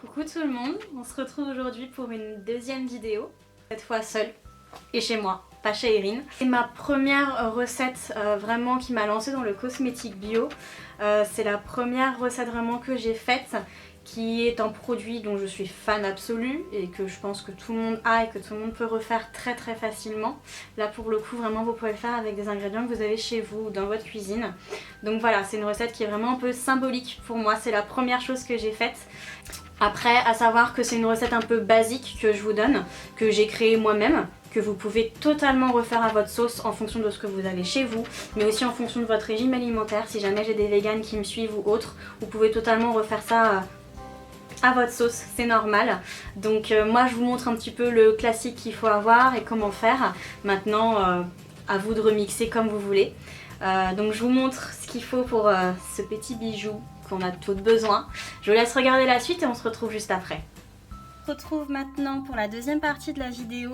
Coucou tout le monde, on se retrouve aujourd'hui pour une deuxième vidéo, cette fois seule et chez moi, pas chez Erin. C'est ma première recette vraiment qui m'a lancée dans le cosmétique bio. C'est la première recette vraiment que j'ai faite qui est un produit dont je suis fan absolue et que je pense que tout le monde a et que tout le monde peut refaire très facilement. Là pour le coup vraiment vous pouvez le faire avec des ingrédients que vous avez chez vous ou dans votre cuisine. Donc voilà, c'est une recette qui est vraiment un peu symbolique pour moi, c'est la première chose que j'ai faite. Après, à savoir que c'est une recette un peu basique que je vous donne, que j'ai créée moi-même, que vous pouvez totalement refaire à votre sauce en fonction de ce que vous avez chez vous, mais aussi en fonction de votre régime alimentaire. Si jamais j'ai des véganes qui me suivent ou autres, vous pouvez totalement refaire ça à votre sauce, c'est normal. Donc moi je vous montre un petit peu le classique qu'il faut avoir et comment faire. Maintenant, à vous de remixer comme vous voulez. Donc je vous montre ce qu'il faut pour ce petit bijou qu'on a tous besoin. Je vous laisse regarder la suite et on se retrouve juste après. On se retrouve maintenant pour la deuxième partie de la vidéo.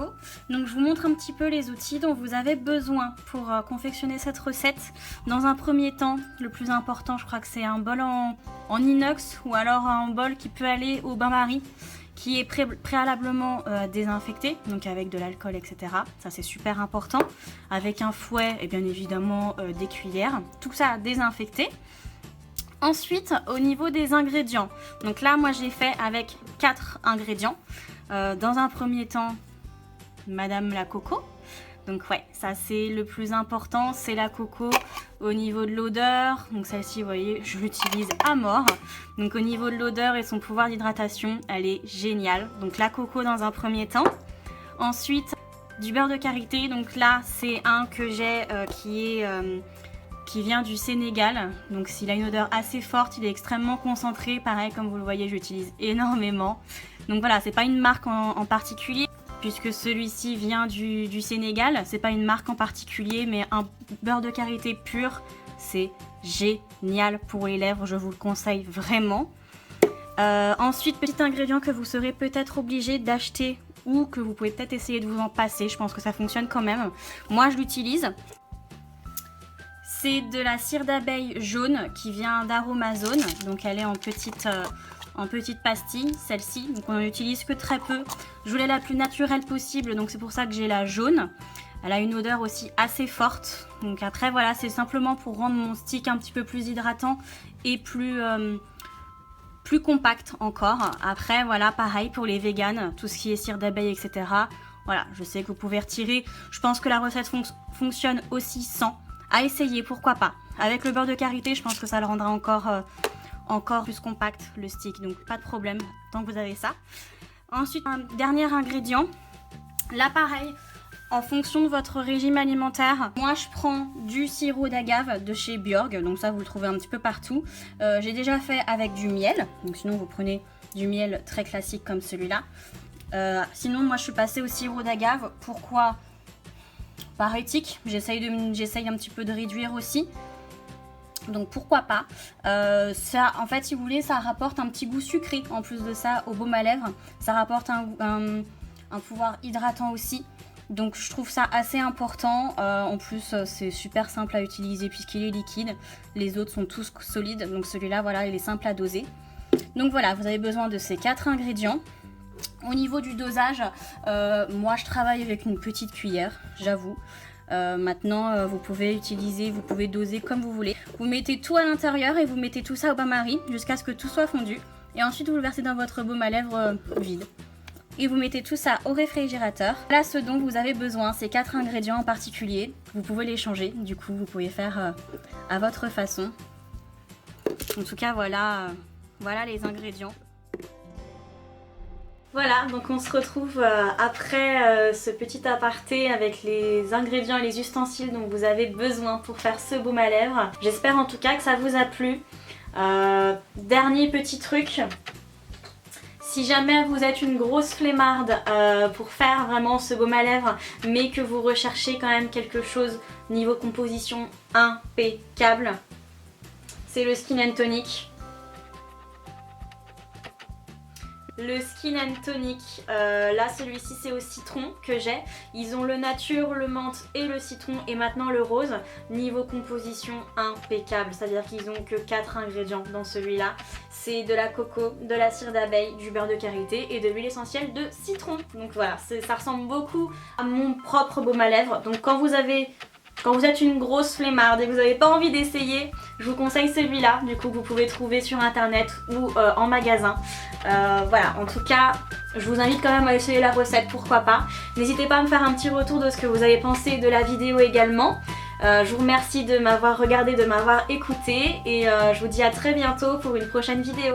Donc je vous montre un petit peu les outils dont vous avez besoin pour confectionner cette recette. Dans un premier temps, le plus important je crois que c'est un bol en inox ou alors un bol qui peut aller au bain-marie, qui est préalablement désinfecté, donc avec de l'alcool, etc. Ça c'est super important. Avec un fouet et bien évidemment des cuillères. Tout ça désinfecté. Ensuite, au niveau des ingrédients, donc là moi j'ai fait avec 4 ingrédients. Dans un premier temps, Madame la coco. Donc ouais, ça c'est le plus important, c'est la coco au niveau de l'odeur. Donc celle-ci, vous voyez, je l'utilise à mort. Donc au niveau de l'odeur et son pouvoir d'hydratation, elle est géniale. Donc la coco dans un premier temps. Ensuite, du beurre de karité. Donc là, c'est un que j'ai qui vient du Sénégal. Donc s'il a une odeur assez forte, il est extrêmement concentré. Pareil, comme vous le voyez, j'utilise énormément. Donc voilà, c'est pas une marque en particulier, puisque celui-ci vient du Sénégal. C'est pas une marque en particulier, mais un beurre de karité pur, c'est génial pour les lèvres, je vous le conseille vraiment. Ensuite, petit ingrédient que vous serez peut-être obligé d'acheter ou que vous pouvez peut-être essayer de vous en passer, je pense que ça fonctionne quand même. Moi, je l'utilise. C'est de la cire d'abeille jaune qui vient d'Aromazone, donc elle est en petite pastille, celle-ci, donc on n'en utilise que très peu. Je voulais la plus naturelle possible, donc c'est pour ça que j'ai la jaune. Elle a une odeur aussi assez forte, donc après voilà, c'est simplement pour rendre mon stick un petit peu plus hydratant et plus compact encore. Après voilà, pareil pour les véganes, tout ce qui est cire d'abeille, etc. Voilà, je sais que vous pouvez retirer, je pense que la recette fonctionne aussi sans. À essayer, pourquoi pas. Avec le beurre de karité, je pense que ça le rendra encore plus compact, le stick. Donc pas de problème, tant que vous avez ça. Ensuite, un dernier ingrédient. Là, pareil, en fonction de votre régime alimentaire, moi je prends du sirop d'agave de chez Bjorg. Donc ça, vous le trouvez un petit peu partout. J'ai déjà fait avec du miel. Donc sinon, vous prenez du miel très classique comme celui-là. Sinon, moi je suis passée au sirop d'agave. Pourquoi ? Par éthique, j'essaye un petit peu de réduire aussi. Donc pourquoi pas. Ça, en fait, si vous voulez, ça rapporte un petit goût sucré en plus de ça au baume à lèvres. Ça rapporte un pouvoir hydratant aussi. Donc je trouve ça assez important. En plus, c'est super simple à utiliser puisqu'il est liquide. Les autres sont tous solides. Donc celui-là, voilà, il est simple à doser. Donc voilà, vous avez besoin de ces 4 ingrédients. Au niveau du dosage, moi je travaille avec une petite cuillère, j'avoue. Maintenant, vous pouvez doser comme vous voulez. Vous mettez tout à l'intérieur et vous mettez tout ça au bain-marie jusqu'à ce que tout soit fondu. Et ensuite, vous le versez dans votre baume à lèvres vide. Et vous mettez tout ça au réfrigérateur. Là, ce dont vous avez besoin, c'est 4 ingrédients en particulier. Vous pouvez les changer, du coup, vous pouvez faire à votre façon. En tout cas, voilà les ingrédients. Voilà, donc on se retrouve après ce petit aparté avec les ingrédients et les ustensiles dont vous avez besoin pour faire ce baume à lèvres. J'espère en tout cas que ça vous a plu. Dernier petit truc, si jamais vous êtes une grosse flemmarde pour faire vraiment ce baume à lèvres, mais que vous recherchez quand même quelque chose niveau composition impeccable, c'est le Skin & Tonic. Le Skin and Tonic, là celui-ci c'est au citron que j'ai. Ils ont le nature, le menthe et le citron et maintenant le rose. Niveau composition impeccable, c'est-à-dire qu'ils ont que 4 ingrédients dans celui-là. C'est de la coco, de la cire d'abeille, du beurre de karité et de l'huile essentielle de citron. Donc voilà, ça ressemble beaucoup à mon propre baume à lèvres. Donc quand vous êtes une grosse flemmarde et vous n'avez pas envie d'essayer, je vous conseille celui-là, du coup que vous pouvez trouver sur internet ou en magasin. Voilà, en tout cas, je vous invite quand même à essayer la recette, pourquoi pas. N'hésitez pas à me faire un petit retour de ce que vous avez pensé de la vidéo également. Je vous remercie de m'avoir regardé, de m'avoir écouté et je vous dis à très bientôt pour une prochaine vidéo.